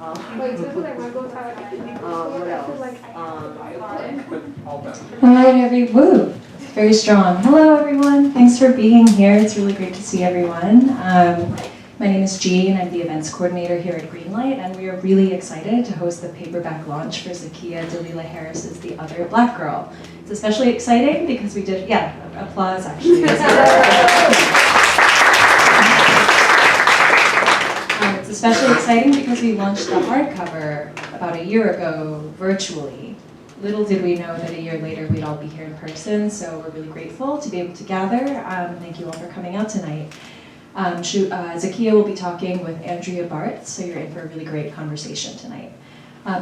Wait, so like my go time. What else? Alright, woo! Very strong. Hello everyone, thanks for being here. It's really great to see everyone. My name is G and I'm the events coordinator here at Greenlight, and we are really excited to host the paperback launch for Zakiya Dalila Harris's The Other Black Girl. It's especially exciting because we did, applause actually. It's especially exciting because we launched the hardcover about a year ago virtually. Little did we know that a year later we'd all be here in person, so we're really grateful to be able to gather. Thank you all for coming out tonight. Zakiya will be talking with Andrea Bartz, so you're in for a really great conversation tonight.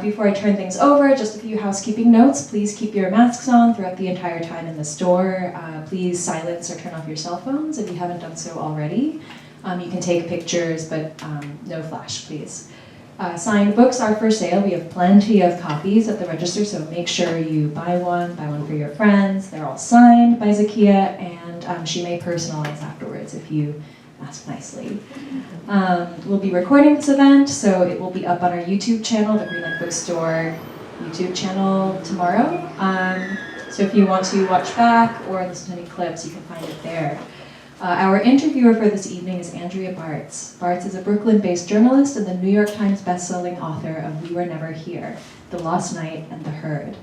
Before I turn things over, just a few housekeeping notes. Please keep your masks on throughout the entire time in the store. Please silence or turn off your cell phones if you haven't done so already. You can take pictures, but no flash, please. Signed books are for sale. We have plenty of copies at the register, so make sure you buy one for your friends. They're all signed by Zakiya, and she may personalize afterwards if you ask nicely. We'll be recording this event, so it will be up on our YouTube channel, the Greenlight Bookstore YouTube channel tomorrow. So if you want to watch back or listen to any clips, you can find it there. Our interviewer for this evening is Andrea Bartz. Bartz is a Brooklyn-based journalist and the New York Times-bestselling author of We Were Never Here, The Lost Night, and The Herd.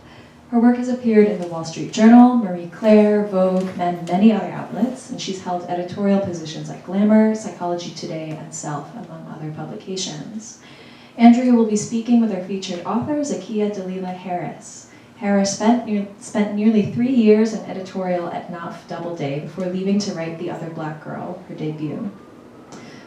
Her work has appeared in the Wall Street Journal, Marie Claire, Vogue, and many other outlets, and she's held editorial positions at Glamour, Psychology Today, and Self, among other publications. Andrea will be speaking with our featured author, Zakiya Dalila Harris. Harris spent nearly 3 years in editorial at Knopf Doubleday before leaving to write The Other Black Girl, her debut.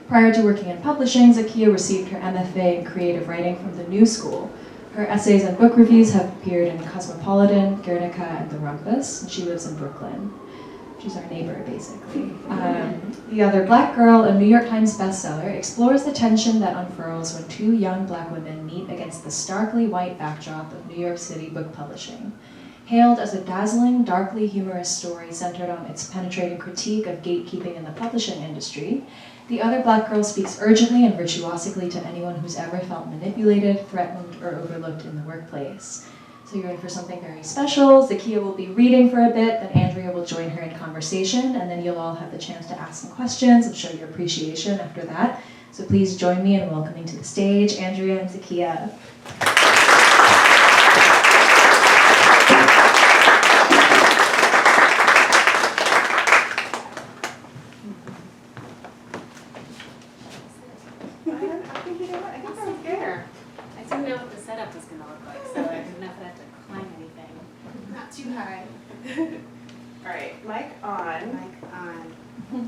Prior to working in publishing, Zakiya received her MFA in creative writing from the New School. Her essays and book reviews have appeared in Cosmopolitan, Guernica, and The Rumpus, and she lives in Brooklyn. She's our neighbor, basically. The Other Black Girl, a New York Times bestseller, explores the tension that unfurls when two young black women meet against the starkly white backdrop of New York City book publishing. Hailed as a dazzling, darkly humorous story centered on its penetrating critique of gatekeeping in the publishing industry, The Other Black Girl speaks urgently and virtuosically to anyone who's ever felt manipulated, threatened, or overlooked in the workplace. So you're in for something very special. Zakiya will be reading for a bit, then Andrea will join her in conversation, and then you'll all have the chance to ask some questions and show your appreciation after that. So please join me in welcoming to the stage Andrea and Zakiya. Too high. All right, mic on. Mic on.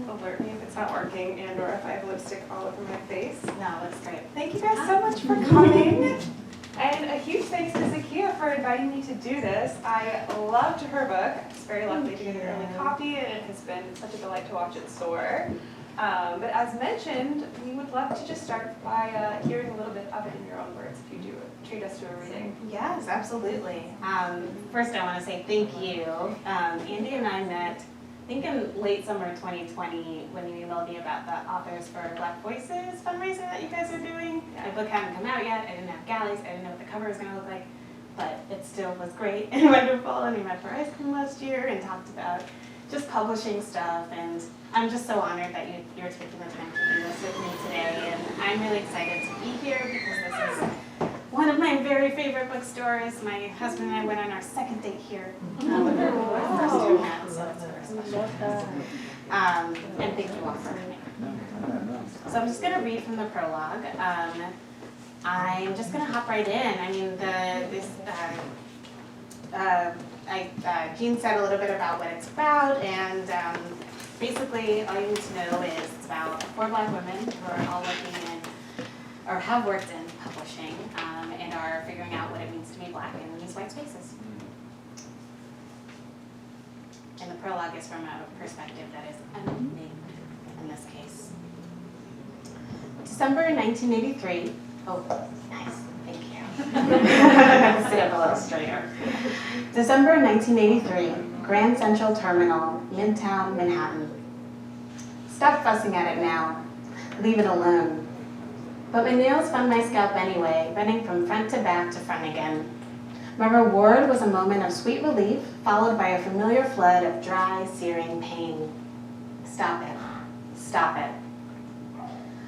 Alert me if it's not working and or if I have lipstick all over my face. No, that's great. Thank you guys so much for coming. And a huge thanks to Zakiya for inviting me to do this. I loved her book. I was very lucky to get an early copy, and it has been such a delight to watch it soar. But as mentioned, we would love to just start by hearing a little bit of it in your own words if you do treat us to a reading. Yes, absolutely. First, I want to say thank you. Andy and I met, I think in late summer 2020 when you emailed me about the Authors for Black Voices fundraiser that you guys are doing. My book hadn't come out yet. I didn't have galleys. I didn't know what the cover was going to look like. But it still was great and wonderful. And we met for ice cream last year and talked about just publishing stuff. And I'm just so honored that you're taking the time to do this with me today. And I'm really excited to be here because this is one of my very favorite bookstores. My husband and I went on our second date here when we first met, so it's very special. And thank you all for coming. So I'm just going to read from the prologue. I'm just going to hop right in. I mean, Jean said a little bit about what it's about, and basically all you need to know is it's about 4 black women who are all working in, or have worked in publishing, and are figuring out what it means to be black in these white spaces. And the prologue is from a perspective that is unnamed in this case. December 1983. Oh, nice. Thank you. Sit up a little straighter. December 1983, Grand Central Terminal, Midtown, Manhattan. Stop fussing at it now. Leave it alone. but my nails spun my scalp anyway, running from front to back to front again. My reward was a moment of sweet relief, followed by a familiar flood of dry, searing pain. Stop it. Stop it.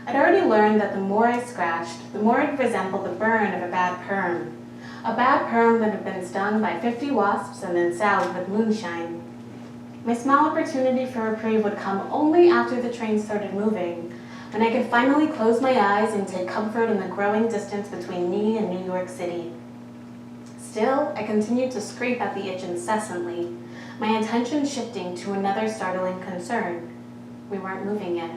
I'd already learned that the more I scratched, the more it resembled the burn of a bad perm. A bad perm that had been stung by 50 wasps and then salved with moonshine. My small opportunity for reprieve would come only after the train started moving, when I could finally close my eyes and take comfort in the growing distance between me and New York City. Still, I continued to scrape at the itch incessantly, my attention shifting to another startling concern. We weren't moving yet.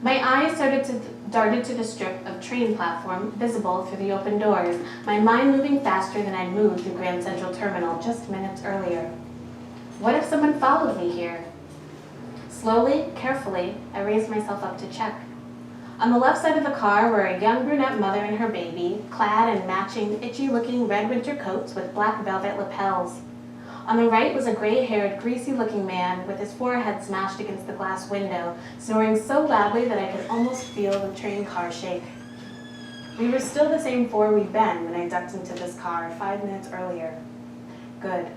My eyes darted to the strip of train platform visible through the open doors, my mind moving faster than I'd moved through Grand Central Terminal just minutes earlier. What if someone followed me here? Slowly, carefully, I raised myself up to check. On the left side of the car were a young brunette mother and her baby, clad in matching, itchy-looking red winter coats with black velvet lapels. On the right was a gray-haired, greasy-looking man with his forehead smashed against the glass window, snoring so loudly that I could almost feel the train car shake. We were still the same four we'd been when I ducked into this car 5 minutes earlier. Good.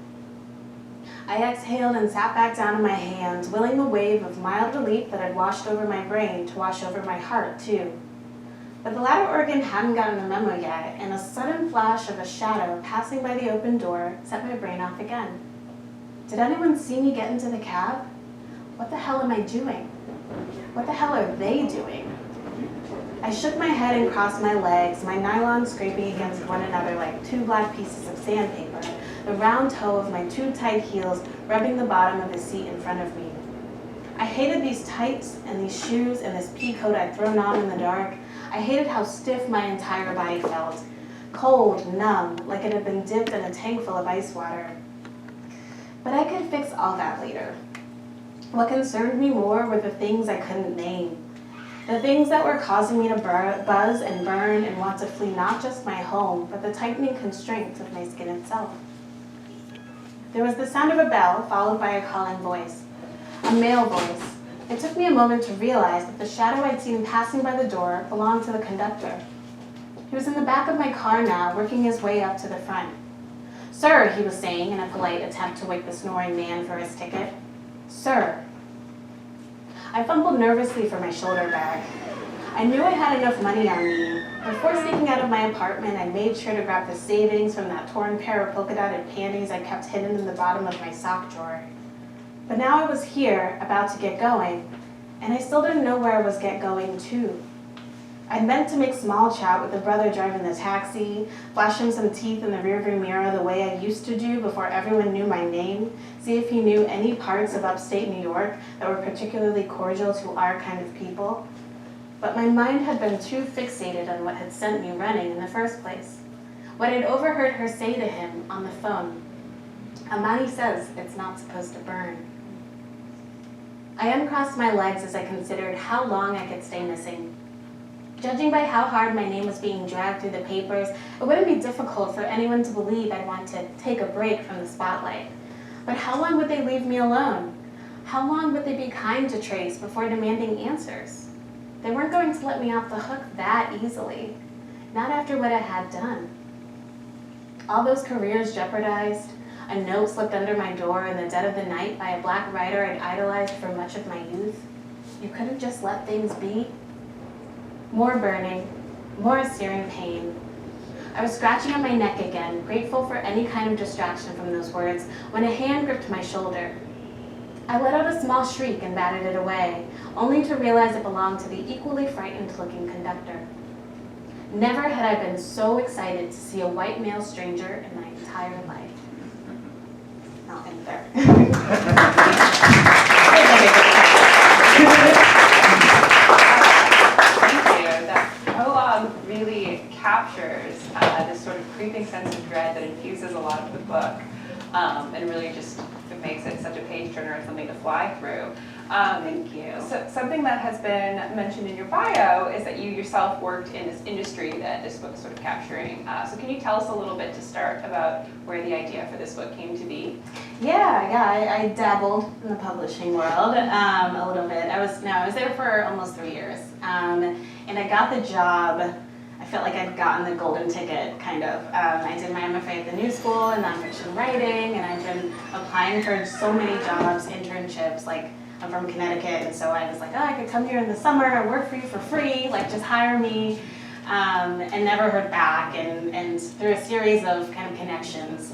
I exhaled and sat back down on my hands, willing the wave of mild relief that had washed over my brain to wash over my heart, too. But the latter organ hadn't gotten the memo yet, and a sudden flash of a shadow passing by the open door set my brain off again. Did anyone see me get into the cab? What the hell am I doing? What the hell are they doing? I shook my head and crossed my legs, my nylon scraping against one another like 2 black pieces of sandpaper, the round toe of my too tight heels rubbing the bottom of the seat in front of me. I hated these tights and these shoes and this pea coat I'd thrown on in the dark. I hated how stiff my entire body felt. Cold, numb, like it had been dipped in a tank full of ice water. But I could fix all that later. What concerned me more were the things I couldn't name. The things that were causing me to buzz and burn and want to flee not just my home, but the tightening constraints of my skin itself. There was the sound of a bell, followed by a calling voice. A male voice. It took me a moment to realize that the shadow I'd seen passing by the door belonged to the conductor. He was in the back of my car now, working his way up to the front. "Sir," he was saying in a polite attempt to wake the snoring man for his ticket. "Sir." I fumbled nervously for my shoulder bag. I knew I had enough money on me. Before sneaking out of my apartment, I made sure to grab the savings from that torn pair of polka-dotted panties I kept hidden in the bottom of my sock drawer. But now I was here, about to get going, and I still didn't know where I was going to. I'd meant to make small chat with the brother driving the taxi, flash him some teeth in the rearview mirror the way I used to do before everyone knew my name, see if he knew any parts of upstate New York that were particularly cordial to our kind of people. But my mind had been too fixated on what had sent me running in the first place. What I'd overheard her say to him on the phone. "Amani says it's not supposed to burn." I uncrossed my legs as I considered how long I could stay missing. Judging by how hard my name was being dragged through the papers, it wouldn't be difficult for anyone to believe I'd want to take a break from the spotlight. But how long would they leave me alone? How long would they be kind to Trace before demanding answers? They weren't going to let me off the hook that easily, not after what I had done. All those careers jeopardized, a note slipped under my door in the dead of the night by a black writer I'd idolized for much of my youth. You couldn't just let things be? More burning, more searing pain. I was scratching at my neck again, grateful for any kind of distraction from those words, when a hand gripped my shoulder. I let out a small shriek and batted it away, only to realize it belonged to the equally frightened-looking conductor. Never had I been so excited to see a white male stranger in my entire life. I'll end there. Thank you. That prologue really captures this sort of creeping sense of dread that infuses a lot of the book, and really just the of makes it such a page turner and something to fly through. Thank you. So something that has been mentioned in your bio is that you yourself worked in this industry that this book is sort of capturing. So can you tell us a little bit to start about where the idea for this book came to be? I dabbled in the publishing world a little bit. I was there for almost 3 years, and I got the job. I felt like I'd gotten the golden ticket, kind of. I did my MFA at the New School in nonfiction writing, and I'd been applying for so many jobs, internships. Like, I'm from Connecticut, and so I was like, oh, I could come here in the summer and work for you for free, like just hire me, and never heard back. And through a series of kind of connections,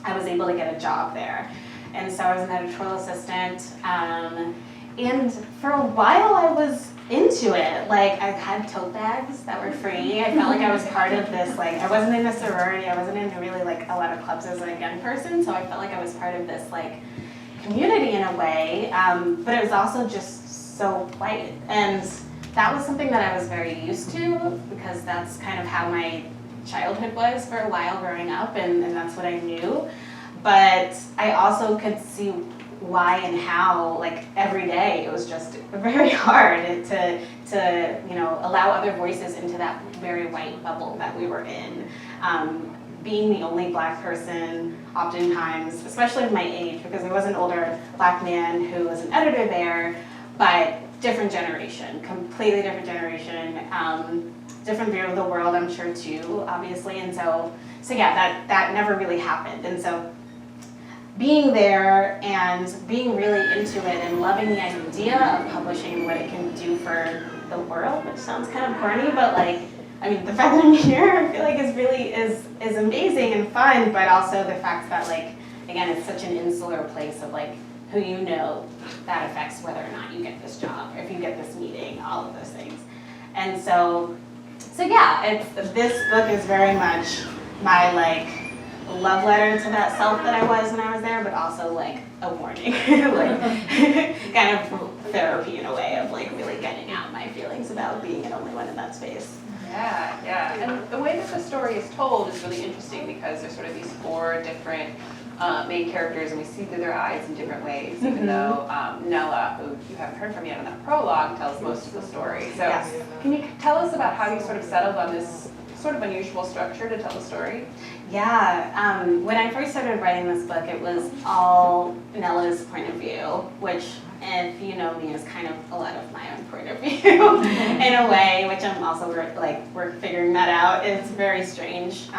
I was able to get a job there. And so I was an editorial assistant, and for a while I was into it. Like, I had tote bags that were free. I felt like I was part of this, like, I wasn't in a sorority, I wasn't in really like a lot of clubs as a young person, so I felt like I was part of this like community in a way, but it was also just so quiet. And that was something that I was very used to, because that's kind of how my childhood was for a while growing up, and that's what I knew. But I also could see why and how, like, every day it was just very hard to allow other voices into that very white bubble that we were in. Being the only Black person, oftentimes, especially of my age, because there was an older Black man who was an editor there, but different generation, completely different generation, different view of the world, I'm sure, too, obviously. And so yeah, that never really happened. And so being there and being really into it and loving the idea of publishing and what it can do for the world, which sounds kind of corny, but like, I mean, the fact that I'm here, I feel like is amazing and fun, but also the fact that, like, again, it's such an insular place of like who you know that affects whether or not you get this job, or if you get this meeting, all of those things. And so yeah, this book is very much my like love letter to that self that I was when I was there, but also like a warning, like kind of therapy in a way of like really getting out my feelings about being an only one in that space. Yeah. And the way that the story is told is really interesting, because there's sort of these 4 different main characters, and we see through their eyes in different ways, even though Nella, who you haven't heard from yet in that prologue, tells most of the story. So yes. Can you tell us about how you sort of settled on this sort of unusual structure to tell the story? Yeah, when I first started writing this book, it was all Nella's point of view, which, if you know me, is kind of a lot of my own point of view in a way, which I'm also we're figuring that out. It's very strange.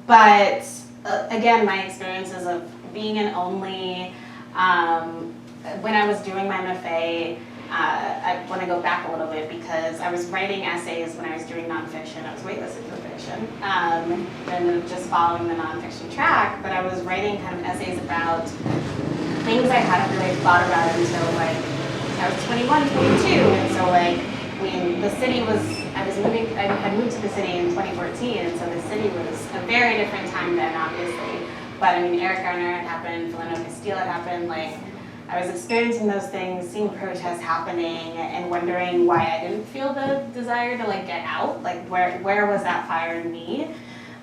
But again, my experiences of being an only, when I was doing my MFA, I want to go back a little bit, because I was writing essays when I was doing nonfiction. I was waitlisted for fiction, and just following the nonfiction track, but I was writing kind of essays about things I hadn't really thought about until like I was 21, 22, and so like, I mean, the city was, I had moved to the city in 2014, and so the city was a very different time then, obviously. But I mean, Eric Garner had happened, Philadelphia Steel had happened, like, I was experiencing those things, seeing protests happening, and wondering why I didn't feel the desire to like get out, like where was that fire in me?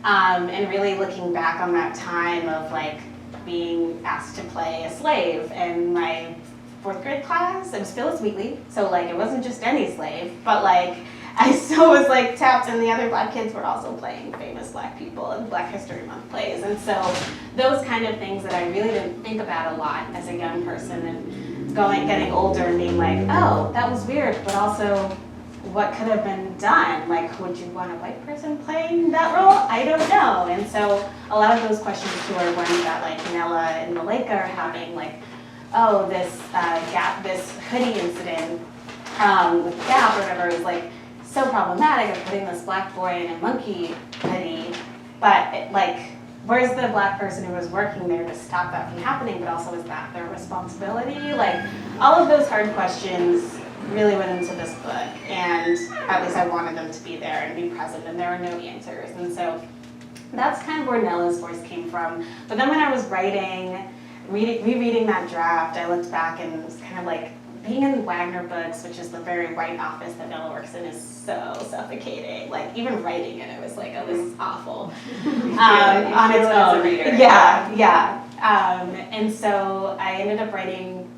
And really looking back on that time of like being asked to play a slave in my 4th grade class. It was Phyllis Wheatley, so like it wasn't just any slave, but like I still was like tapped, and the other Black kids were also playing famous Black people and Black History Month plays. And so those kind of things that I really didn't think about a lot as a young person, and getting older and being like, oh, that was weird, but also what could have been done? Like, would you want a white person playing that role? I don't know. And so a lot of those questions too are ones that like Nella and Malika are having, like, oh, this this hoodie incident with Gap or whatever is like so problematic of putting this Black boy in a monkey hoodie, but like, where's the Black person who was working there to stop that from happening, but also is that their responsibility? Like, all of those hard questions really went into this book, and at least I wanted them to be there and be present, and there were no answers. And so that's kind of where Nella's voice came from. But then when I was writing, rereading that draft, I looked back and was kind of like, being in Wagner Books, which is the very white office that Nella works in, is so suffocating. Like, even writing it, I was like, oh, this is awful. On its own. As a reader. Yeah. And so I ended up writing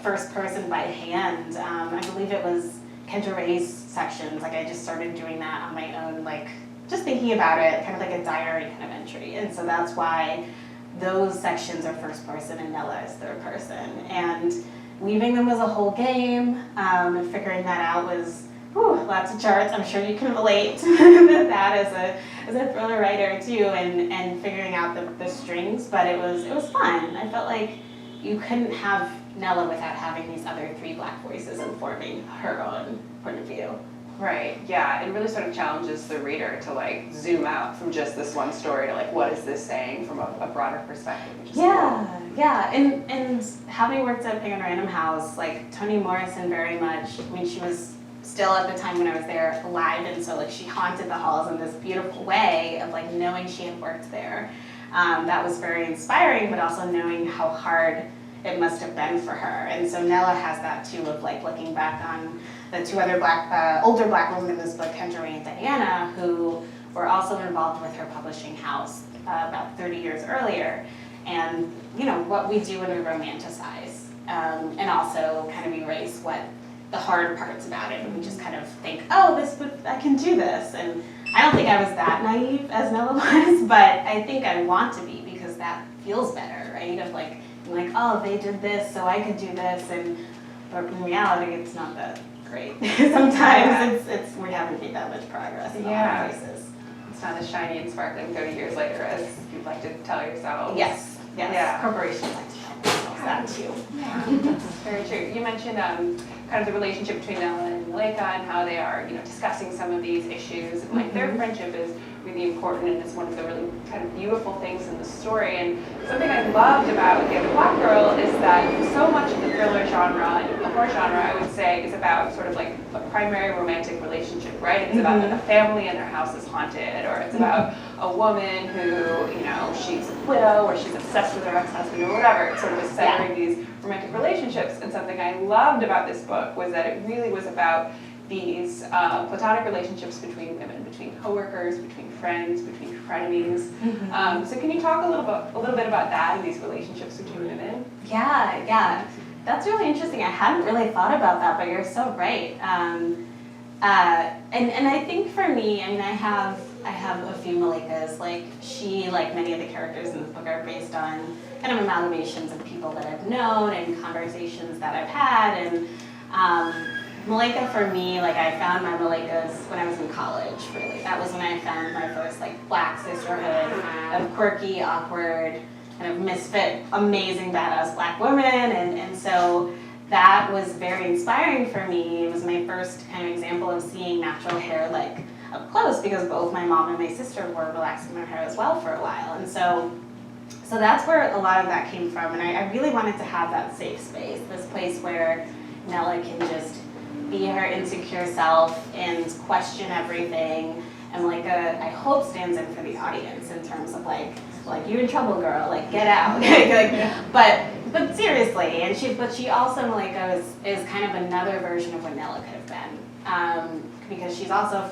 first person by hand. I believe it was Kendra Ray's sections. Like I just started doing that on my own, like just thinking about it, kind of like a diary kind of entry. And so that's why those sections are first person and Nella is third person. And weaving them was a whole game, and figuring that out was lots of charts. I'm sure you can relate to that as a thriller writer too, and figuring out the strings. But it was fun. I felt like you couldn't have Nella without having these other three Black voices and forming her own point of view. Right, yeah, it really sort of challenges the reader to like zoom out from just this one story to like what is this saying from a broader perspective, which is cool. Yeah, and having worked at Penguin Random House, like Toni Morrison very much, I mean she was still at the time when I was there alive, and so like she haunted the halls in this beautiful way of like knowing she had worked there. That was very inspiring, but also knowing how hard it must have been for her. And so Nella has that too of like looking back on the two other older Black women in this book, Kendra Ray and Diana, who were also involved with her publishing house about 30 years earlier. And you know, what we do when we romanticize, and also kind of erase what the hard parts about it, and we just kind of think, oh, I can do this. And I don't think I was that naive as Nella was, but I think I want to be, because that feels better, right? Of like, oh, they did this, so I could do this, but in reality, it's not that great. Sometimes we haven't made that much progress in a lot of cases. It's not as shiny and sparkling 30 years later as you'd like to tell yourselves. Yes. Yeah. Corporations like to tell themselves that too. Yeah, that's very true. You mentioned kind of the relationship between Nella and Malika and how they are, discussing some of these issues, and like their friendship is really important, and it's one of the really kind of beautiful things in the story. And something I loved about The Other Black Girl is that so much of the thriller genre and the horror genre, I would say, is about sort of like a primary romantic relationship, right? It's about that the family and their house is haunted, or it's about a woman who, she's a widow, or she's obsessed with her ex-husband, or whatever. It sort of is centering these romantic relationships. And something I loved about this book was that it really was about these platonic relationships between women, between coworkers, between friends, between frenemies. So can you talk a little bit about that and these relationships between women? Yeah. That's really interesting. I hadn't really thought about that, but you're so right. And I think for me, I mean, I have a few Malikas. Like she, like many of the characters in this book, are based on kind of amalgamations of people that I've known and conversations that I've had. And Malika for me, like I found my Malikas when I was in college, really. That was when I found my first like Black sisterhood of quirky, awkward, kind of misfit, amazing, badass Black women. And so that was very inspiring for me. It was my first kind of example of seeing natural hair like up close, because both my mom and my sister were relaxing their hair as well for a while. And so that's where a lot of that came from. And I really wanted to have that safe space, this place where Nella can just be her insecure self and question everything. And Malika, I hope, stands in for the audience in terms of like you in trouble, girl, like get out. But seriously, and she also, Malika is kind of another version of what Nella could have been, because she's also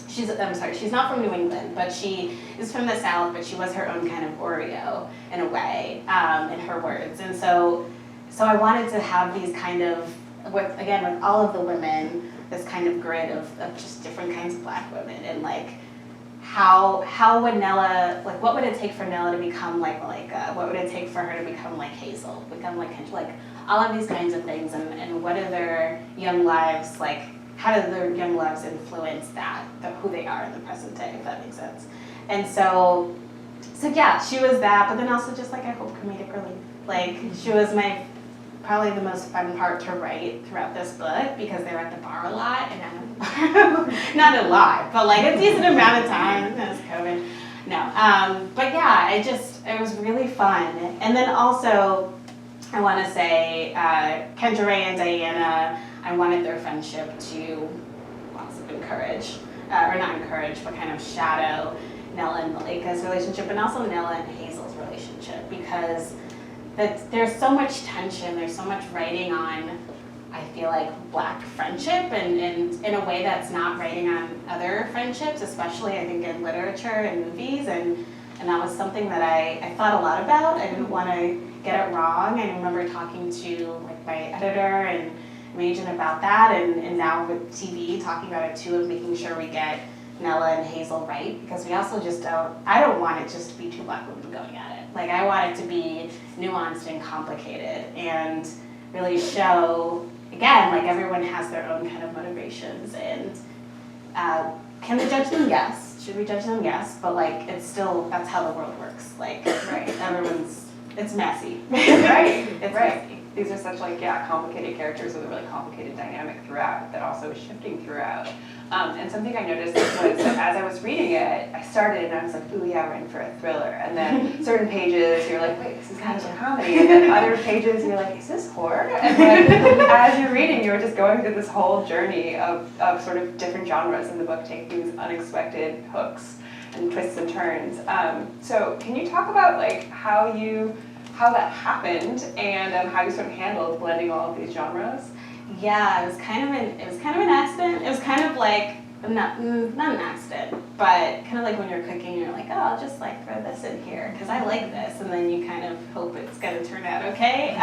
she's not from New England, but she is from the South, but she was her own kind of Oreo in a way, in her words. And so I wanted to have these kind of, with all of the women, this kind of grid of just different kinds of Black women, and like how would Nella, like what would it take for Nella to become like Malika? What would it take for her to become like Hazel, become like Kendra, like all of these kinds of things, and what are their young lives like? How do their young lives influence who they are in the present day, if that makes sense? And so yeah, she was that, but then also just like I hope comedic relief. Like she was probably the most fun part to write throughout this book, because they were at the bar a lot, and not a lot, but like a decent amount of time. That was COVID. No, but yeah, it was really fun. And then also, I want to say, Kendra Ray and Diana, I wanted their friendship to also encourage, or not encourage, but kind of shadow Nella and Malika's relationship, and also Nella and Hazel's relationship, because there's so much tension, there's so much writing on, I feel like, Black friendship, and in a way that's not writing on other friendships, especially I think in literature and movies. And And that was something that I thought a lot about. I didn't want to get it wrong. I remember talking to like my editor and my agent about that, and now with TV, talking about it too, of making sure we get Nella and Hazel right, because we also just I don't want it just to be two Black women going at it. Like, I want it to be nuanced and complicated and really show, again, like everyone has their own kind of motivations, and can we judge them? Yes. Should we judge them? Yes. But like, it's still, that's how the world works. Like, right. It's messy. Right. It's right. messy. These are such like, complicated characters with a really complicated dynamic throughout that also is shifting throughout. And something I noticed was that as I was reading it, I started and I was like, ooh yeah, we're in for a thriller. And then certain pages, you're like, wait, this is kind of a comedy. And then other pages, you're like, is this horror? And like, as you're reading, you're just going through this whole journey of sort of different genres in the book, taking these unexpected hooks and twists and turns. So can you talk about like how that happened and how you sort of handled blending all of these genres? Yeah, it was kind of an accident. It was kind of like not an accident, but kind of like when you're cooking, you're like, oh, I'll just like throw this in here because I like this, and then you kind of hope it's gonna turn out okay.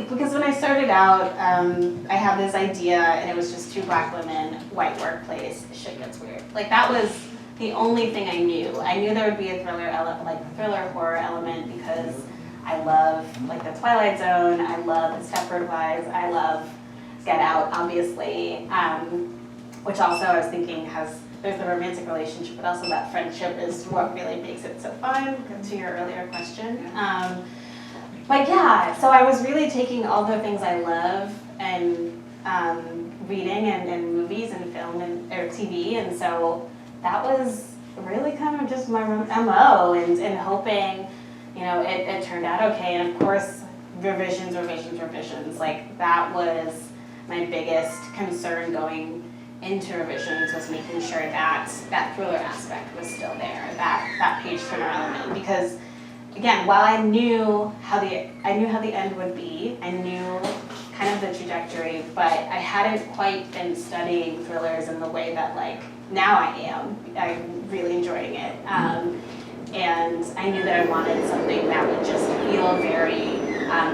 Because when I started out, I had this idea, and it was just two Black women, white workplace, shit gets weird. Like, that was the only thing I knew. I knew there would be a thriller horror element, because I love like the Twilight Zone, I love the Stepford Wives, I love Get Out, obviously, which also I was thinking there's the romantic relationship, but also that friendship is what really makes it so fun, to your earlier question. But yeah, so I was really taking all the things I love and reading and movies and film or TV, and so that was really kind of just my MO, and hoping, it turned out okay. And of course, revisions. Like, that was my biggest concern going into revisions, was making sure that thriller aspect was still there, that page turner element. Because again, while I knew how the end would be, I knew kind of the trajectory, but I hadn't quite been studying thrillers in the way that like now I am. I'm really enjoying it. And I knew that I wanted something that would just feel very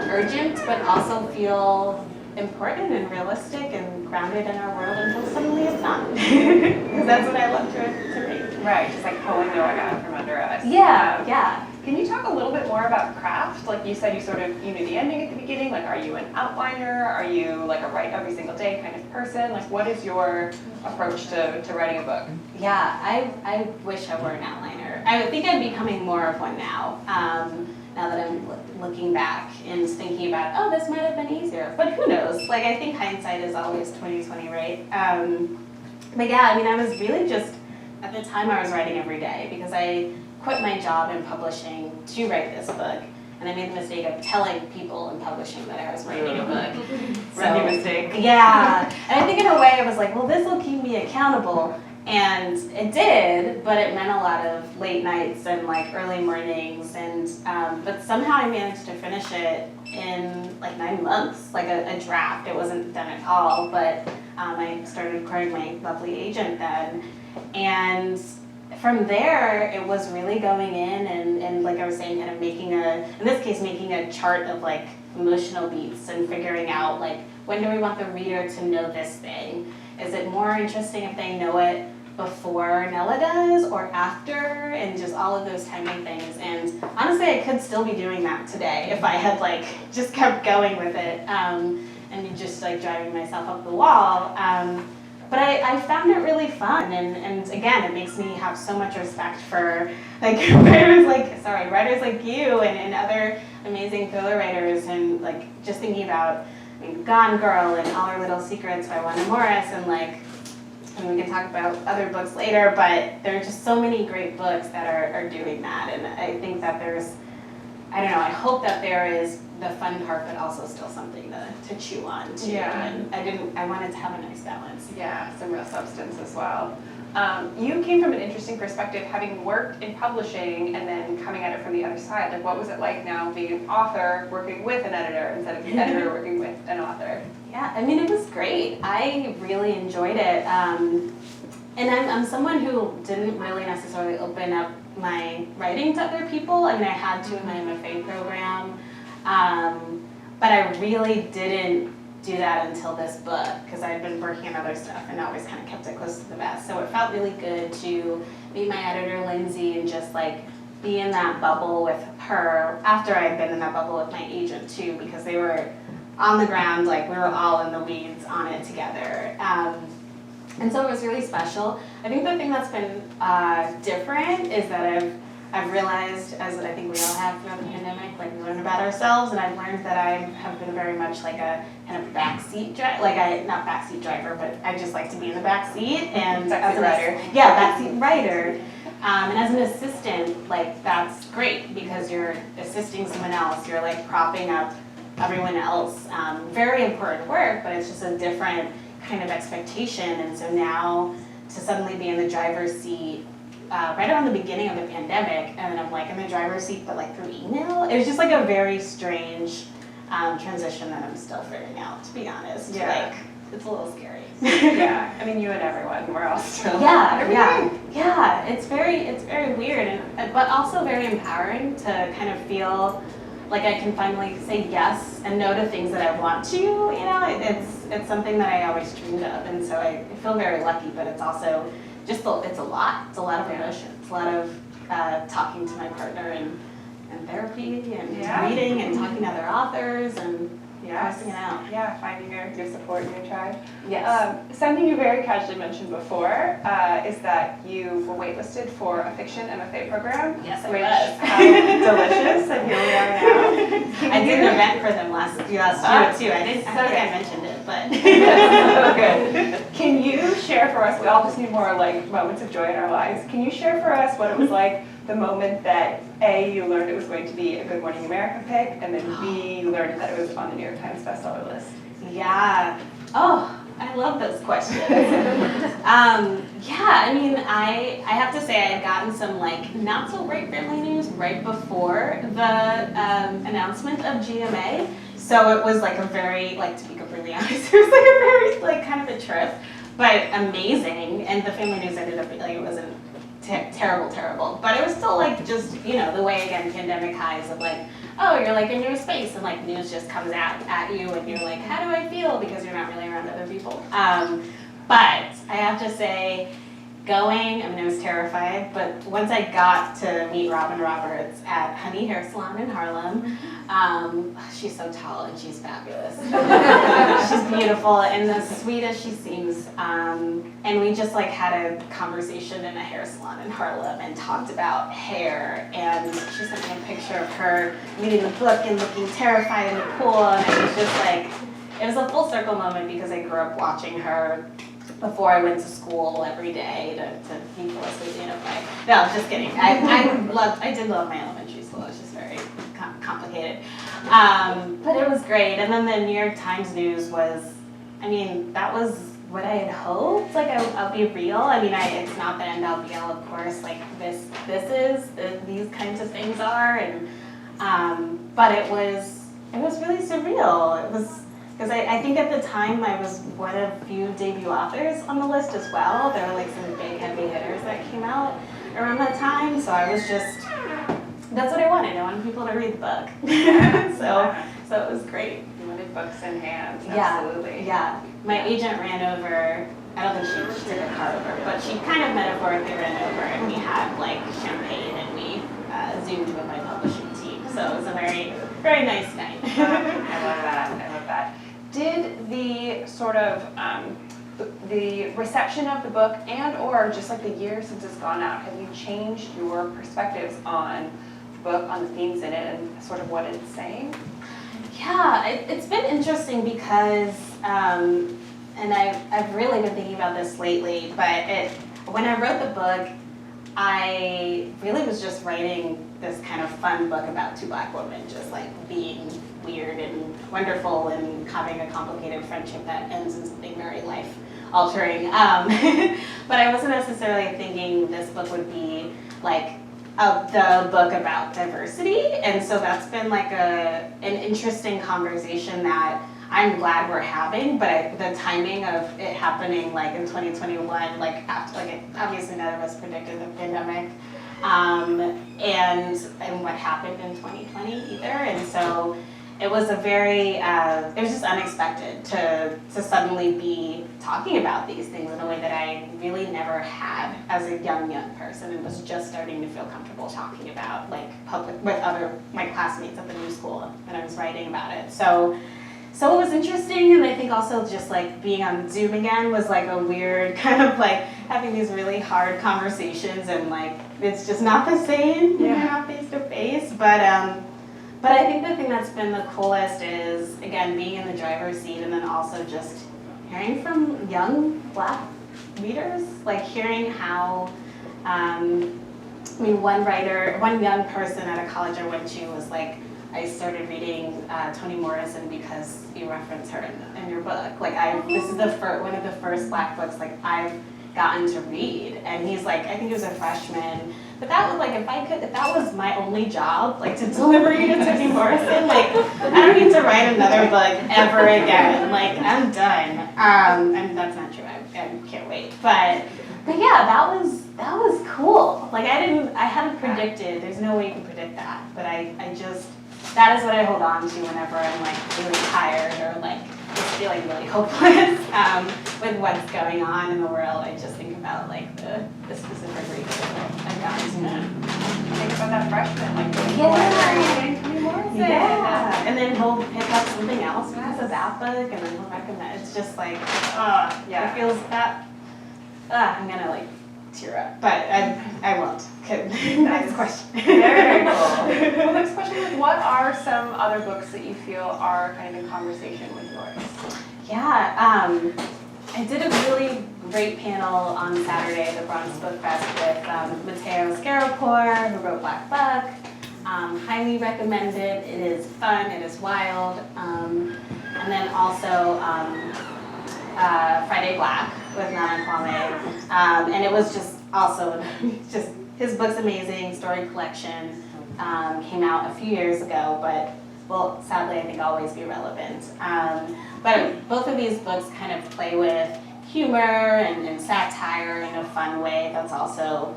urgent, but also feel important and realistic and grounded in our world, until suddenly it's not. Because that's what I love to read. Right, just like pulling the rug out from under us. Yeah. Can you talk a little bit more about craft? Like you said, you knew the ending at the beginning. Like, are you an outliner? Are you like a write every single day kind of person? Like, what is your approach to writing a book? Yeah, I wish I were an outliner. I think I'm becoming more of one now. Now that I'm looking back and thinking about, oh, this might have been easier. But who knows? Like, I think hindsight is always 20/20, right? But yeah, I mean, I was really just, at the time I was writing every day, because I quit my job in publishing to write this book. And I made the mistake of telling people in publishing that I was writing a book. Rookie mistake. Yeah. And I think in a way I was like, well, this will keep me accountable. And it did, but it meant a lot of late nights and like early mornings. And but somehow I managed to finish it in like 9 months, like a draft. It wasn't done at all, but I started quoting my lovely agent then. And from there, it was really going in and like I was saying, kind of making a chart of like emotional beats and figuring out like, when do we want the reader to know this thing? Is it more interesting if they know it before Nella does or after, and just all of those timing things. And honestly, I could still be doing that today if I had like just kept going with it and just like driving myself up the wall. But I found it really fun, and again, it makes me have so much respect for like writers like you and other amazing thriller writers, and like just thinking about Gone Girl and All Our Little Secrets by Wanda Morris, and like, and we can talk about other books later, but there are just so many great books that are doing that, and I think that I hope that there is the fun part, but also still something to chew on too. Yeah. And I wanted to have a nice balance. Yeah, some real substance as well. You came from an interesting perspective, having worked in publishing and then coming at it from the other side. Like, what was it like now being an author working with an editor instead of an editor working with an author? Yeah, I mean, it was great. I really enjoyed it. And I'm someone who didn't really necessarily open up my writing to other people. I mean, I had to in my MFA program, but I really didn't do that until this book, because I'd been working on other stuff and always kind of kept it close to the vest. So it felt really good to meet my editor, Lindsay, and just like be in that bubble with her after I'd been in that bubble with my agent too, because they were on the ground, like we were all in the weeds on it together. And so it was really special. I think the thing that's been different is that I've realized, as I think we all have throughout the pandemic, like we learn about ourselves, and I've learned that I have been very much like a kind of backseat driver, not backseat driver, but I just like to be in the backseat and Backseat writer. Yeah, backseat writer. And as an assistant, like that's great because you're assisting someone else, you're like propping up everyone else. Very important work, but it's just a different kind of expectation. And so now to suddenly be in the driver's seat right around the beginning of the pandemic, and then I'm like in the driver's seat, but like through email, it was just like a very strange transition that I'm still figuring out, to be honest. Yeah. Like, it's a little scary. Yeah, I mean, you and everyone, we're all still. Yeah, it's very weird, and but also very empowering to kind of feel like I can finally say yes and no to things that I want to. You know, it's something that I always dreamed of, and so I feel very lucky. But it's also just it's a lot. It's a lot of emotion. It's a lot of talking to my partner and therapy and reading and talking to other authors and pressing it out. Yeah, finding your support in your tribe. Yes. Something you very casually mentioned before is that you were waitlisted for a fiction MFA program. Yes, I which, was. How delicious, and here we are now. I did an event for them last year too. I think I mentioned it, but So good. Can you share for us, we all just need more like moments of joy in our lives. Can you share for us what it was like the moment that A, you learned it was going to be a Good Morning America pick, and then B, you learned that it was on the New York Times bestseller list? Yeah. Oh, I love those questions. Yeah, I mean, I have to say I had gotten some like not so great family news right before the announcement of GMA. So it was like a very, like to be completely honest, it was like a very like kind of a trip, but amazing. And the family news ended up like it wasn't terrible, but it was still like just, you know, the way again pandemic highs of like, oh, you're like in your space and like news just comes out at you and you're like, how do I feel? Because you're not really around other people. But I have to say, I mean, I was terrified, but once I got to meet Robin Roberts at Honey Hair Salon in Harlem, she's so tall and she's fabulous. She's beautiful and the sweetest she seems. And we just like had a conversation in a hair salon in Harlem and talked about hair. And she sent me a picture of her reading the book and looking terrified in the pool. And it was just like, it was a full circle moment because I grew up watching her before I went to school every day to be closely unified. No, just kidding. I did love my elementary school. It was just very complicated. But it was great. And then the New York Times news was, I mean, that was what I had hoped. Like, I'll be real. I mean, it's not the end all be all, of course. Like, these kinds of things are. And but it was really surreal. It was. Because I think at the time I was one of few debut authors on the list as well. There were like some big heavy hitters that came out around that time. So I was just, that's what I wanted. I wanted people to read the book. So it was great. You wanted books in hand, Yeah, absolutely. yeah. My agent ran over, I don't think she took a car over, but she kind of metaphorically ran over and we had like champagne and we Zoomed with my publishing team. So it was a very, very nice night. I love that. Did the sort of the reception of the book and or just like the year since it's gone out, have you changed your perspectives on the book, on the themes in it, and sort of what it's saying? Yeah, it's been interesting because, and I've really been thinking about this lately, but when I wrote the book, I really was just writing this kind of fun book about two Black women just like being weird and wonderful and having a complicated friendship that ends in something very life-altering. But I wasn't necessarily thinking this book would be like the book about diversity, and so that's been like an interesting conversation that I'm glad we're having, but the timing of it happening like in 2021, like after, like obviously none of us predicted the pandemic, and what happened in 2020 either, and so it was a very, it was just unexpected to suddenly be talking about these things in a way that I really never had as a young person, and was just starting to feel comfortable talking about like public with my classmates at the new school when I was writing about it. So it was interesting, and I think also just like being on Zoom again was like a weird kind of like having these really hard conversations, and like it's just not the same, you know, not face to face. But I think the thing that's been the coolest is, again, being in the driver's seat, and then also just hearing from young Black readers, like hearing how, I mean, one young person at a college I went to was like, I started reading Toni Morrison because you reference her in your book. Like this is one of the first Black books like I've gotten to read, and he's like, I think he was a freshman. But that was like, if that was my only job, like to deliver you to Toni Morrison, like I don't need to write another book ever again. Like I'm done. And that's not true. I can't wait. But yeah, that was cool. Like I hadn't predicted. There's no way you can predict that. But that is what I hold on to whenever I'm like really tired or like just feeling really hopeless with what's going on in the world. I just think about like the specific readers I've gotten to Think about that freshman, like going to the Yeah. library and Toni Morrison. Yeah, and then he'll pick up something else because of that book, and then he'll recommend. It's just like, Yeah. it feels that. I'm gonna like tear up, but I won't. Next question. Very cool. Well, next question is, what are some other books that you feel are kind of in conversation with yours? Yeah, I did a really great panel on Saturday, the Bronx Book Fest, with Matteo Scarapore, who wrote Black Buck. Highly recommended. It is fun. It is wild. And then also Friday Black with Nana Kwame. And it was just also just his book's amazing. Story collection came out a few years ago, but will sadly I think always be relevant. But both of these books kind of play with humor and satire in a fun way that's also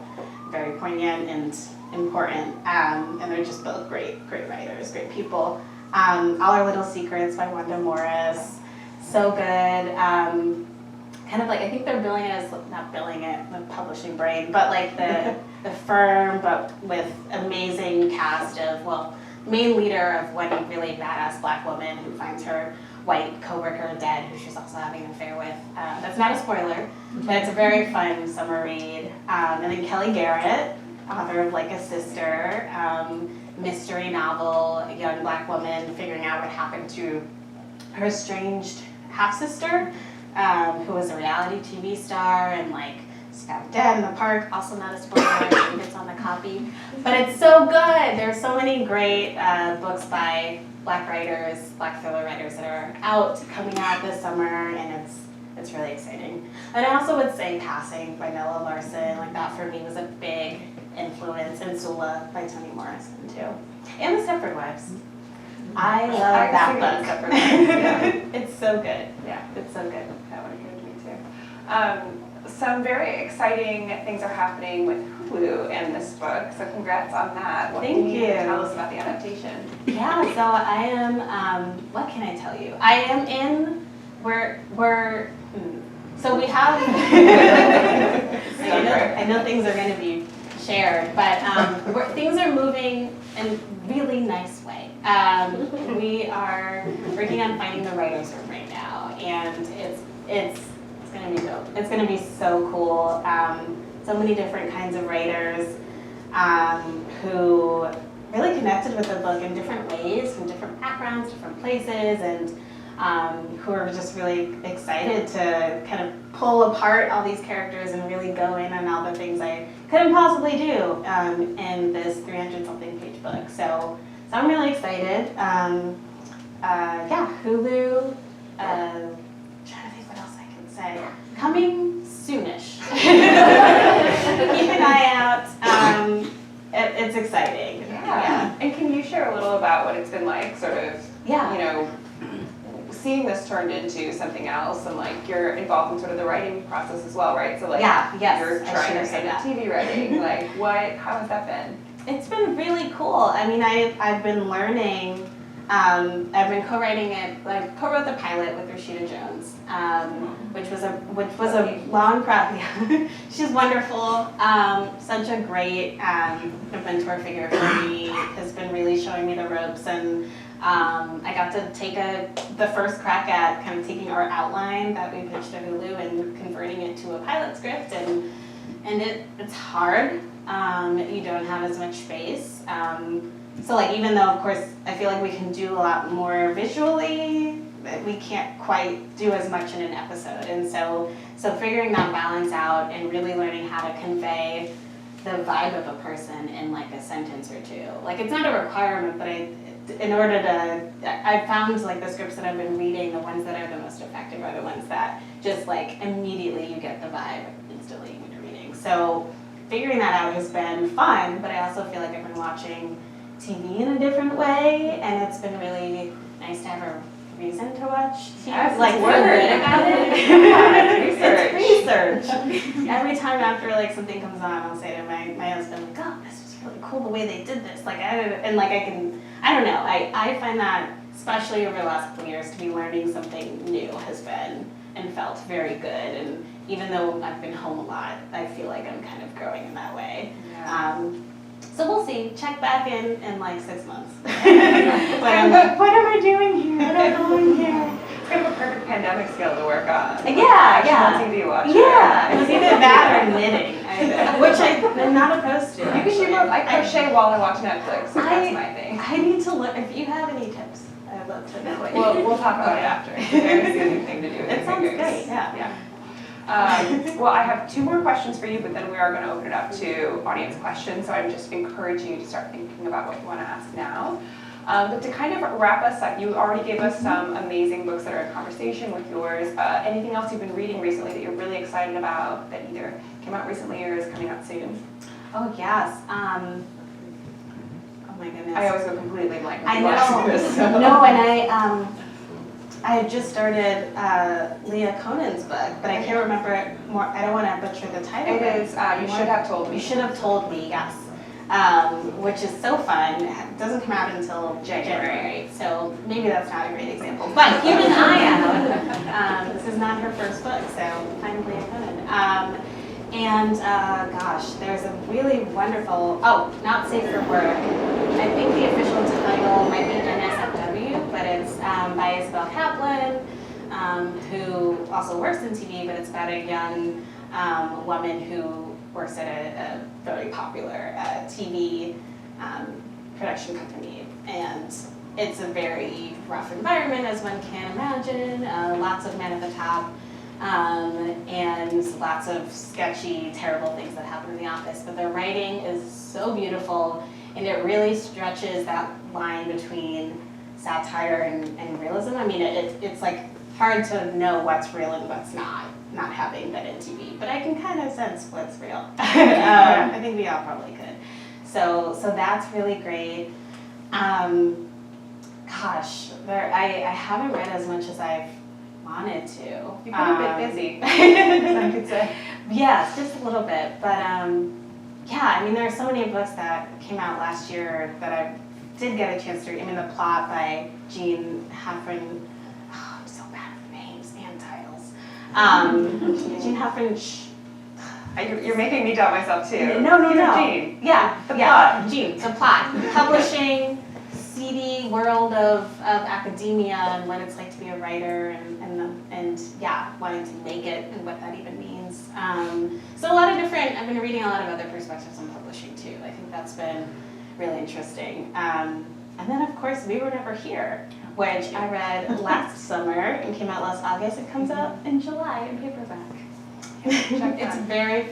very poignant and important. And they're just both great writers, great people. All Our Little Secrets by Wanda Morris, so good. Kind of like, I think they're billing it as, not billing it, the publishing brain, but like the firm, but with amazing cast of, main leader of one really badass Black woman who finds her white coworker dead, who she's also having an affair with. That's not a spoiler, but it's a very fun summer read. And then Kelly Garrett, author of Like a Sister, mystery novel, a young Black woman figuring out what happened to her estranged half-sister, who was a reality TV star and like she got dead in the park. Also not a spoiler, I think it's on the copy. But it's so good. There's so many great books by Black writers, Black thriller writers that are coming out this summer, and it's really exciting. And I also would say Passing by Nella Larson, like that for me was a big influence, and Sula by Toni Morrison too. And The Stepford Wives. I love that book. It's so good. Yeah, It's so good. that one came to me too. Some very exciting things are happening with Hulu and this book, so congrats on that. What Thank can you you. tell us about the adaptation? Yeah, so I am, what can I tell you? I am in, so we have, I know things are going to be shared, but things are moving in a really nice way. We are working on finding the writer's room right now, and it's going to be dope. It's going to be so cool. So many different kinds of writers who really connected with the book in different ways, from different backgrounds, different places, and who are just really excited to kind of pull apart all these characters and really go in on all the things I couldn't possibly do in this 300-something page book. So I'm really excited. Hulu. Trying to think what else I can say. Coming soonish. Keep an eye out. It's exciting. Yeah. And can you share a little about what it's been like, sort of, seeing this turned into something else, and like you're involved in sort of the writing process as well, right? So like Yes, you're I trying should to have said get that. TV writing. Like how has that been? It's been really cool. I mean, I've been learning. I've been co-writing it. I co-wrote the pilot with Rashida Jones, which was a long process. She's wonderful. Such a great mentor figure for me. Has been really showing me the ropes, and I got to take the first crack at kind of taking our outline that we pitched to Hulu and converting it to a pilot script, and it's hard. You don't have as much space. So like, even though of course I feel like we can do a lot more visually, we can't quite do as much in an episode. And so figuring that balance out and really learning how to convey the vibe of a person in like a sentence or two. Like, it's not a requirement, but I found like the scripts that I've been reading, the ones that are the most effective are the ones that just like immediately you get the vibe instantly when you're reading. So figuring that out has been fun, but I also feel like I've been watching TV in a different way, and it's been really nice to have a reason to watch TV. Yes, like, it's we're work. good about it. Yeah, It's research. Every time after like something comes on, I'll say to my husband, like, "Oh, this was really cool the way they did this." Like, I don't know. I find that, especially over the last couple of years, to be learning something new has been and felt very good. And even though I've been home a lot, I feel like I'm kind of growing in that way. Yeah. So we'll see. Check back in like 6 months. What am I doing here? What am I doing here? It's kind of a perfect pandemic skill to work on. Yeah. TV watching. Yeah, it was either that or knitting, which I'm not opposed to. You can do both. I crochet while I watch Netflix, so that's my thing. I need to learn. If you have any tips, I'd love to know. We'll talk about it after. It's a very soothing thing to do with It your sounds fingers. great. Yeah. Well, I have 2 more questions for you, but then we are going to open it up to audience questions. So I'm just encouraging you to start thinking about what you want to ask now. But to kind of wrap us up, you already gave us some amazing books that are in conversation with yours. Anything else you've been reading recently that you're really excited about that either came out recently or is coming out soon? Oh yes. Oh my goodness. I always go completely blank. I know. This, so. No, and I just started Leah Conan's book, but I can't remember it more. I don't want to butcher the title. It is. You should have told me. You should have told me. Yes. Which is so fun. It doesn't come out until January, so maybe that's not a great example. But Human Ion, this is not her first book, so find Leah Conan. Gosh, there's a really wonderful, Not Safe for Work. I think the official title might be NSFW, but it's by Isabel Kaplan, who also works in TV, but it's about a young woman who works at a very popular TV production company. And it's a very rough environment, as one can imagine, lots of men at the top. And lots of sketchy, terrible things that happen in the office. But the writing is so beautiful, and it really stretches that line between satire and realism. I mean, it's like hard to know what's real and what's not having been in TV. But I can kind of sense what's real. I think we all probably could. So that's really great. Gosh, I haven't read as much as I've wanted to. You've been a bit busy, I could say. Yes, just a little bit. But yeah, I mean, there are so many books that came out last year that I did get a chance to read. I mean, The Plot by Jean Haffren. Oh, I'm so bad with names and titles. Jean Haffren. You're making me doubt myself too. No. Jean. Yeah, The Plot. Jean. The Plot. Publishing, seedy world of academia and what it's like to be a writer and wanting to make it and what that even means. So I've been reading a lot of other perspectives on publishing too. I think that's been really interesting. And then of course We Were Never Here, which I read last summer and came out last August. It comes out in July in paperback. It's very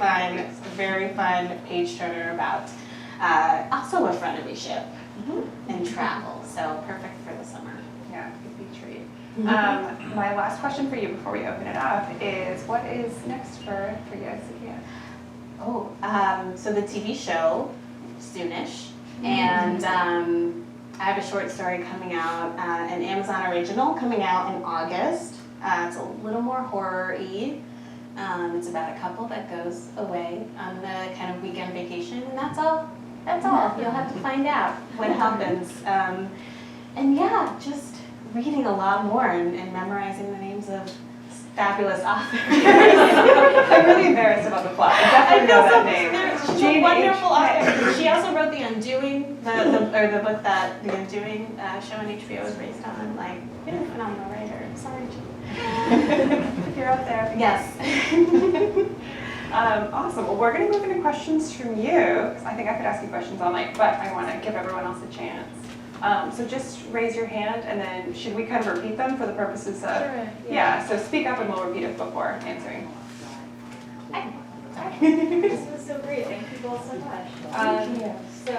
fun page turner about also a frenemy ship and travel. So perfect for the summer. Yeah, good be treat. My last question for you before we open it up is, what is next for you, Zakiya? So the TV show, soonish, and I have a short story coming out, an Amazon original coming out in August. It's a little more horror-y. It's about a couple that goes away on the kind of weekend vacation, and that's all. That's all. You'll have to find out what happens. And yeah, just reading a lot more and memorizing the names of fabulous authors. I'm really embarrassed about the plot. I definitely know that name. She's a wonderful author. She also wrote The Undoing, the book that The Undoing show on HBO is based on. Like, you're a phenomenal writer. Sorry, If you're out there. Yes. Awesome. Well, we're going to move into questions from you, because I think I could ask you questions all night, but I want to give everyone else a chance. So just raise your hand, and then should we kind of repeat them for the purposes of... Sure, yeah, so speak up and we'll repeat it before answering. This was so great. Thank you both so much. So I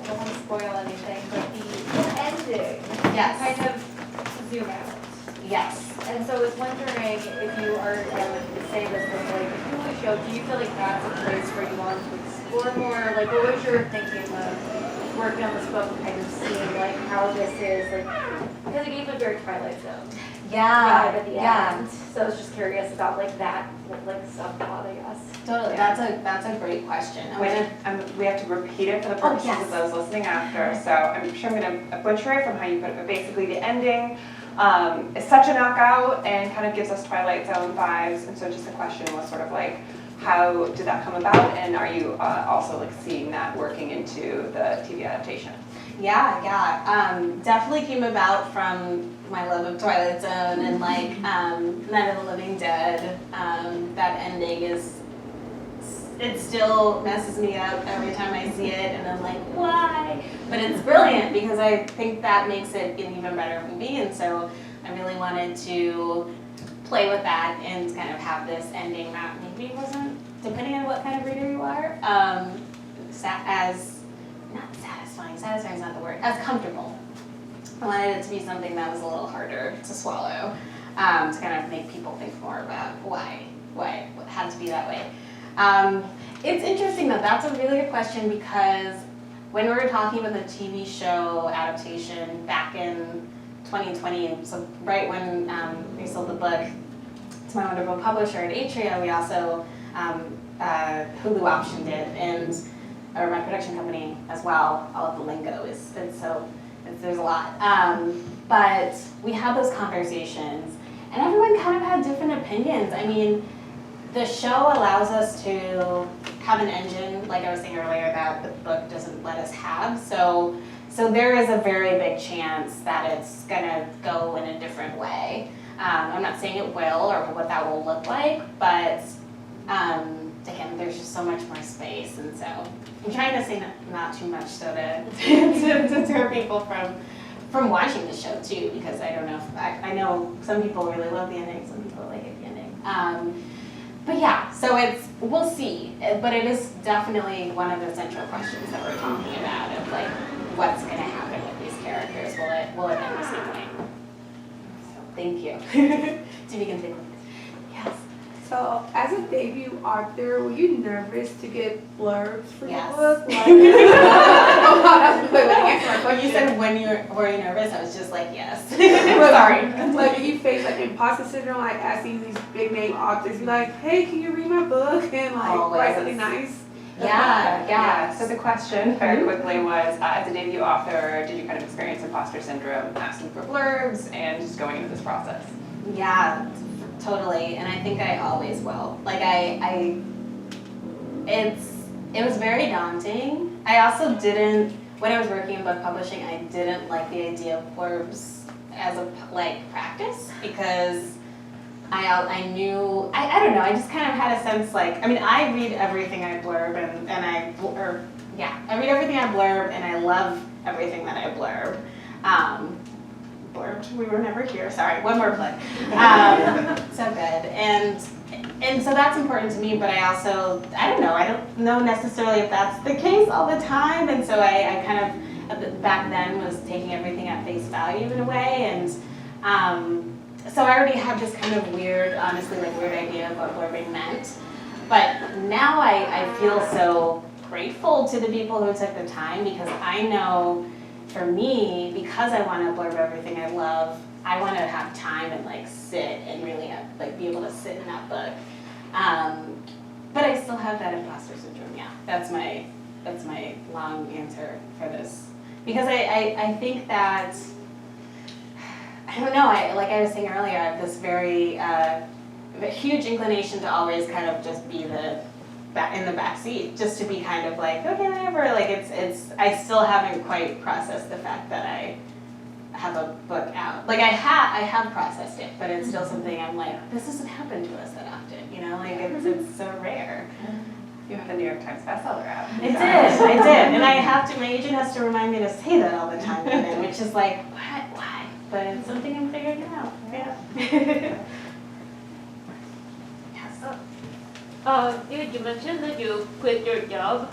don't want to spoil anything, but the ending Yes. kind of zoom out. Yes. And so I was wondering if you are, I would say this before, like, if you want to show, do you feel like that's a place where you want to explore more? Like, what was your thinking of working on this book and kind of seeing, like, how this is, like, because it gave a very Twilight Zone vibe at the end. So I was just curious about, like, that, like, subplot, I guess. Totally. That's a great question. We have to repeat it for the purposes of those listening after, so I'm sure I'm going to butcher it from how you put it, but basically the ending is such a knockout and kind of gives us Twilight Zone vibes, and so just the question was sort of like, how did that come about, and are you also like seeing that working into the TV adaptation? Yeah. Definitely came about from my love of Twilight Zone and like Night of the Living Dead. That ending it still messes me up every time I see it, and I'm like, why? But it's brilliant because I think that makes it an even better movie, and so I really wanted to play with that and kind of have this ending that maybe wasn't, depending on what kind of reader you are, not satisfying is not the word, as comfortable. I wanted it to be something that was a little harder to swallow, to kind of make people think more about why it had to be that way. It's interesting that that's a really good question, because when we were talking about the TV show adaptation back in 2020, so right when we sold the book to my wonderful publisher at Atria, we also Hulu optioned it, or my production company as well. All of the lingo there's a lot. But we had those conversations, and everyone kind of had different opinions. I mean, the show allows us to have an engine, like I was saying earlier, that the book doesn't let us have. So there is a very big chance that it's gonna go in a different way. I'm not saying it will or what that will look like, but again, there's just so much more space, and so I'm trying to say not too much so to deter people from watching the show too, because I don't know I know some people really love the ending, some people like the ending. But yeah, so we'll see, but it is definitely one of the central questions that we're talking about of like, what's going to happen with these characters? Will it end the same way? So thank you. So we can think of this. Yes. So, as a debut author, were you nervous to get blurbs for Yes. your book? Like, oh, that's really answer my When you question. said were you nervous, I was just like, yes. Sorry. Like, did you face like imposter syndrome, like asking these big name authors, be like, hey, can you read my book and like Always. write something nice? Yeah. So the question very quickly was, as a debut author, did you kind of experience imposter syndrome, asking for blurbs, and just going into this process? Yeah, totally, and I think I always will. Like it was very daunting. I also didn't, when I was working in book publishing, I didn't like the idea of blurbs as a practice, because I knew, I don't know, I just kind of had a sense like, I mean, I read everything I blurb I read everything I blurb, and I love everything that I blurb. Blurbed, we were never here, sorry, one more plug. So good, and so that's important to me, but I don't know necessarily if that's the case all the time, and so I kind of, back then, was taking everything at face value in a way, and so I already had this kind of weird idea of what blurbing meant, but now I feel so grateful to the people who took the time, because I know for me, because I want to blurb everything I love, I want to have time and like sit and really have, like be able to sit in that book. But I still have that imposter syndrome. Yeah, that's my long answer for this, because I think that, I don't know, like I was saying earlier, I have this very a huge inclination to always kind of just be in the back seat, just to be kind of like, okay, whatever. Like it's I still haven't quite processed the fact that I have a book out. Like I have processed it, but it's still something I'm like, this doesn't happen to us that often, you know? Like it's so rare. You have the New York Times-bestseller out. I did, and my agent has to remind me to say that all the time, which is like, what, why? But it's something I'm figuring out. Yeah. You mentioned that you quit your job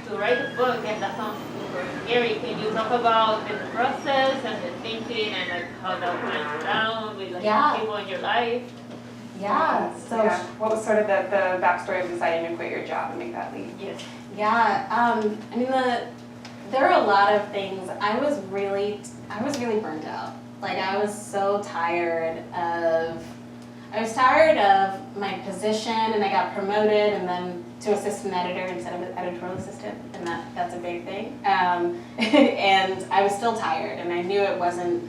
to write a book, and that sounds super scary. Can you talk about the process and the thinking and like how that went down with like people in your life? Yeah. So what was sort of the backstory of deciding to quit your job and make that leap? Yes. Yeah. I mean, there are a lot of things. I was really burnt out. Like I was so tired of. I was tired of my position, and I got promoted, and then to assistant editor instead of editorial assistant, and that's a big thing. And I was still tired, and I knew it wasn't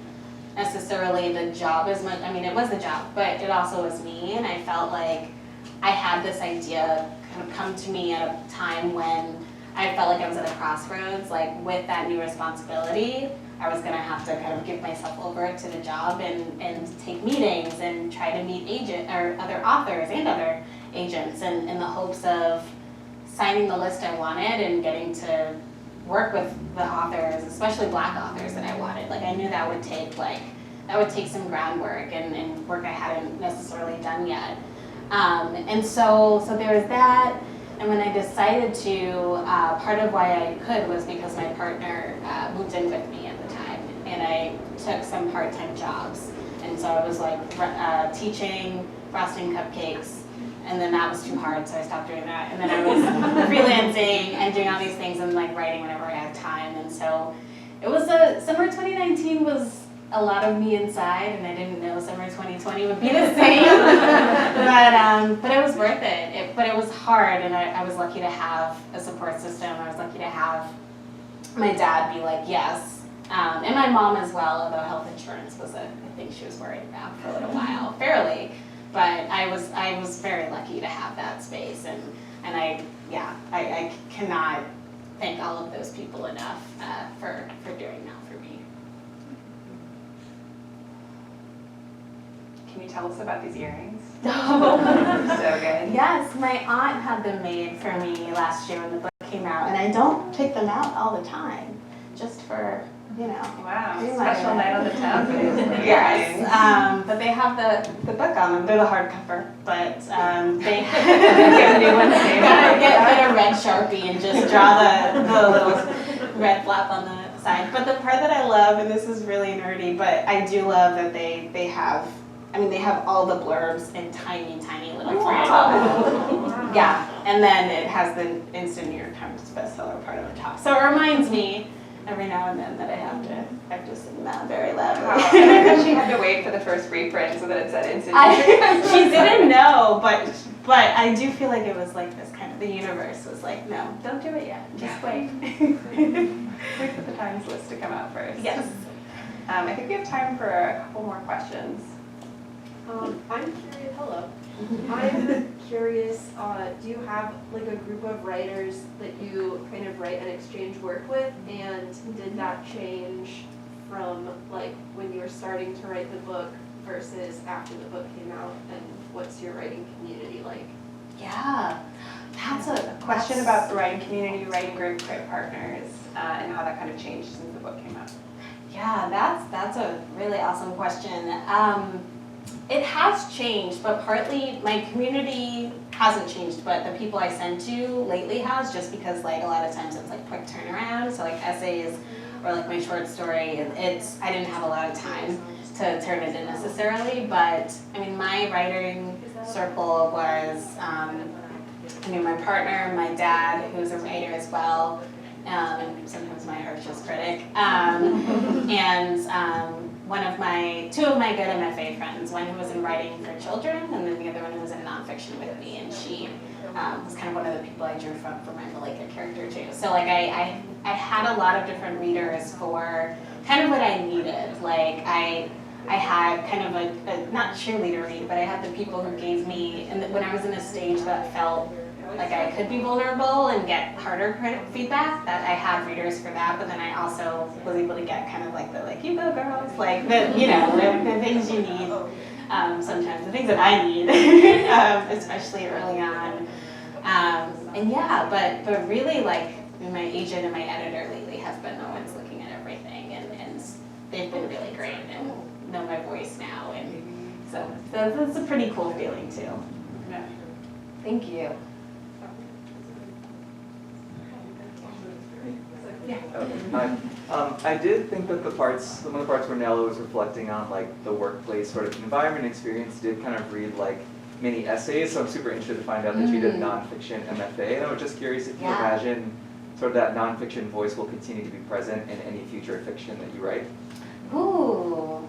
necessarily the job as much. I mean, it was the job, but it also was me, and I felt like I had this idea kind of come to me at a time when I felt like I was at a crossroads, like with that new responsibility. I was gonna have to kind of give myself over to the job and take meetings and try to meet other authors and other agents, and in the hopes of signing the list I wanted and getting to work with the authors, especially Black authors that I wanted. Like I knew that would take some groundwork and work I hadn't necessarily done yet. And so there was that. And when I decided to, part of why I could was because my partner moved in with me at the time, and I took some part-time jobs. And so I was like teaching, frosting cupcakes, and then that was too hard, so I stopped doing that. And then I was freelancing and doing all these things and like writing whenever I had time. And so it was summer 2019 was a lot of me inside, and I didn't know summer 2020 would be the same. but it was worth it. But it was hard, and I was lucky to have a support system. I was lucky to have my dad be like, yes, and my mom as well, although health insurance was a thing she was worried about for a little while, fairly. But I was very lucky to have that space, and I cannot thank all of those people enough for doing that for me. Can you tell us about these earrings? Oh. So good. Yes, my aunt had them made for me last year when the book came out, and I don't pick them out all the time, just for, you know. Wow, special night on the town for these earrings. Yes, but they have the book on them. They're the hardcover, but they get a new one. Get a red Sharpie and just draw the little red flap on the side. But the part that I love, and this is really nerdy, but I do love that they have. I mean, they have all the blurbs in tiny, tiny little print. Wow. Yeah, and then it has the instant New York Times bestseller part on the top. So it reminds me every now and then that I have to sing that very loudly. Wow. She had to wait for the first reprint so that it said instant. She didn't know, but I do feel like it was like this kind of, the universe was like, no, don't do it yet, just wait. Wait for the Times list to come out first. Yes. I think we have time for a couple more questions. I'm curious, hello. I'm curious, do you have like a group of writers that you kind of write and exchange work with? And did that change from like when you were starting to write the book versus after the book came out? And what's your writing community like? Yeah, that's a Question about the writing community, writing group, write partners, and how that kind of changed since the book came out. Yeah, that's a really awesome question. It has changed, but partly my community hasn't changed, but the people I send to lately has, just because like a lot of times it's like quick turnaround. So like essays or like my short story, I didn't have a lot of time to turn it in necessarily, but I mean my writing circle was, my partner, my dad, who's a writer as well, and sometimes my harshest critic. And two of my good MFA friends, one who was in writing for children, and then the other one who was in nonfiction with me, and she was kind of one of the people I drew from for my Malika character too. So like I had a lot of different readers for kind of what I needed. Like I had kind of a not cheerleader read, but I had the people who gave me, and when I was in a stage that felt like I could be vulnerable and get harder feedback, that I had readers for that, but then I also was able to get kind of like you go girls, like the things you need, sometimes the things that I need, especially early on. And yeah, but really like my agent and my editor lately have been the ones looking at everything, and they've been really great and know my voice now, and so that's a pretty cool feeling too. Yeah. Thank you. I did think that some of the parts where Nella was reflecting on like the workplace sort of environment experience did kind of read like mini essays, so I'm super interested to find out that you did nonfiction MFA, and I was just curious if you imagine sort of that nonfiction voice will continue to be present in any future fiction that you write. Ooh.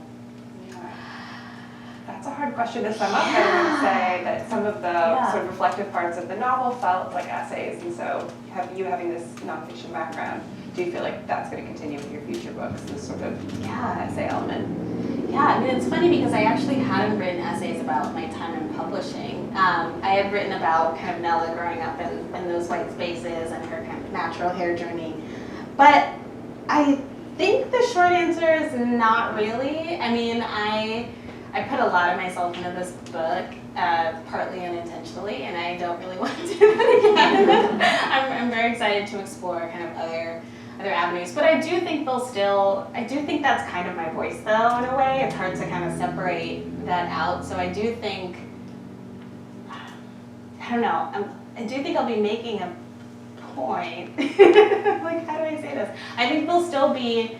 That's a hard question to sum up. I would say that some of the sort of reflective parts of the novel felt like essays, and so having this nonfiction background, do you feel like that's going to continue with your future books, this sort of essay element? Yeah, I mean, it's funny because I actually hadn't written essays about my time in publishing. I had written about kind of Nella growing up in those white spaces and her kind of natural hair journey. But I think the short answer is not really. I mean, I put a lot of myself into this book, partly unintentionally, and I don't really want to do that again. I'm very excited to explore kind of other avenues, but I do think that's kind of my voice though, in a way. It's hard to kind of separate that out, so I do think, I don't know, I do think I'll be making a point. Like, how do I say this? I think there'll still be,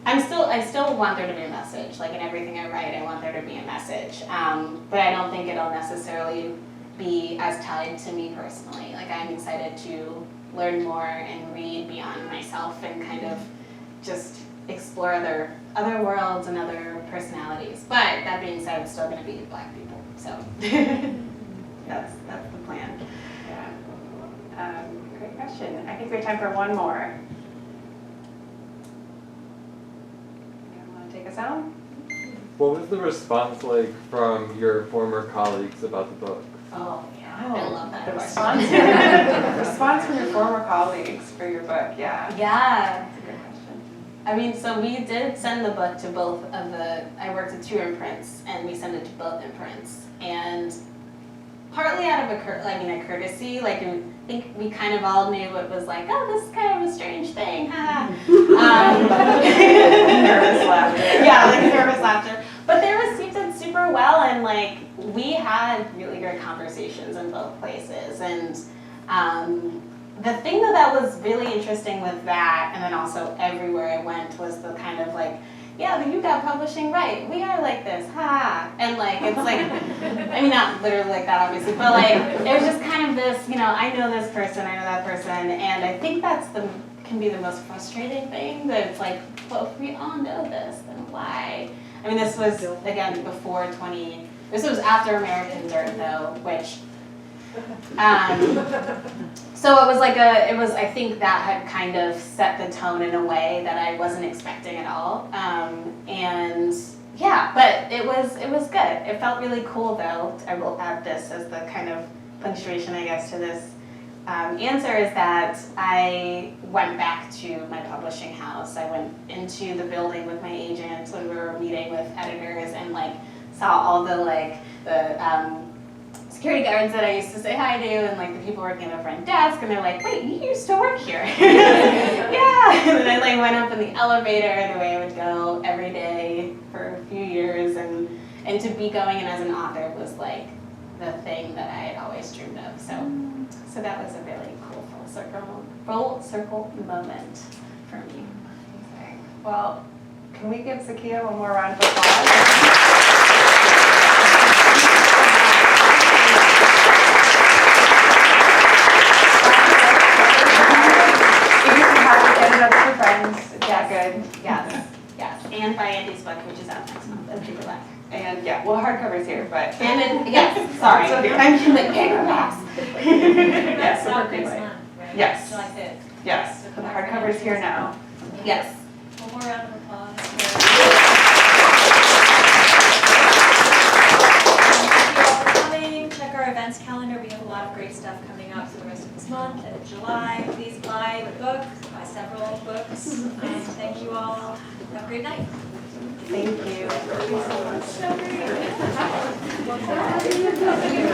I still want there to be a message. Like in everything I write, I want there to be a message. But I don't think it'll necessarily be as tied to me personally. Like I'm excited to learn more and read beyond myself and kind of just explore other worlds and other personalities. But that being said, it's still going to be Black people. So that's the plan. Yeah. Great question. I think we have time for one more. Take us out? What was the response like from your former colleagues about the book? Oh, yeah. I love that The question. response from your former colleagues for your book, yeah. Yeah. That's a good question. I mean, so we did send the book to both of I worked at 2 imprints, and we sent it to both imprints. And partly out of a courtesy, like I think we kind of all knew it was like, oh, this is kind of a strange thing, haha. Nervous laughter. Yeah, like nervous laughter. But they received it super well, and like we had really good conversations in both places. And the thing that was really interesting with that, and then also everywhere I went, was the kind of like, yeah, but you got publishing right. We are like this, ha. And like, it's like, I mean, not literally like that, obviously, but like, it was just kind of this, I know this person, I know that person, and I think can be the most frustrating thing, that it's like, well, if we all know this, then why? I mean, this was, again, this was after American Dirt, though, which, so it was I think that had kind of set the tone in a way that I wasn't expecting at all. And yeah, but it was good. It felt really cool though. I will add this as the kind of punctuation, I guess, to this answer, is that I went back to my publishing house. I went into the building with my agent when we were meeting with editors, and like saw all the security guards that I used to say hi to, and like the people working at the front desk, and they're like, wait, you used to work here? Yeah. And then I went up in the elevator the way I would go every day for a few years, and to be going in as an author was like the thing that I had always dreamed of. So that was a really cool full circle moment for me. Amazing. Well, can we give Zakiya one more round of applause? hardcovers here, but. And then, yes, sorry, I'm in like paperbacks. Yes, so Out we're green next light. month, right? Yes. July 5th. Yes, the hardcover's here now. Yes. One more round of applause. Thank you all for coming. Check our events calendar. We have a lot of great stuff coming up for the rest of this month. And in July, please buy the book, buy several books. Thank you all. Have a great night. Thank you.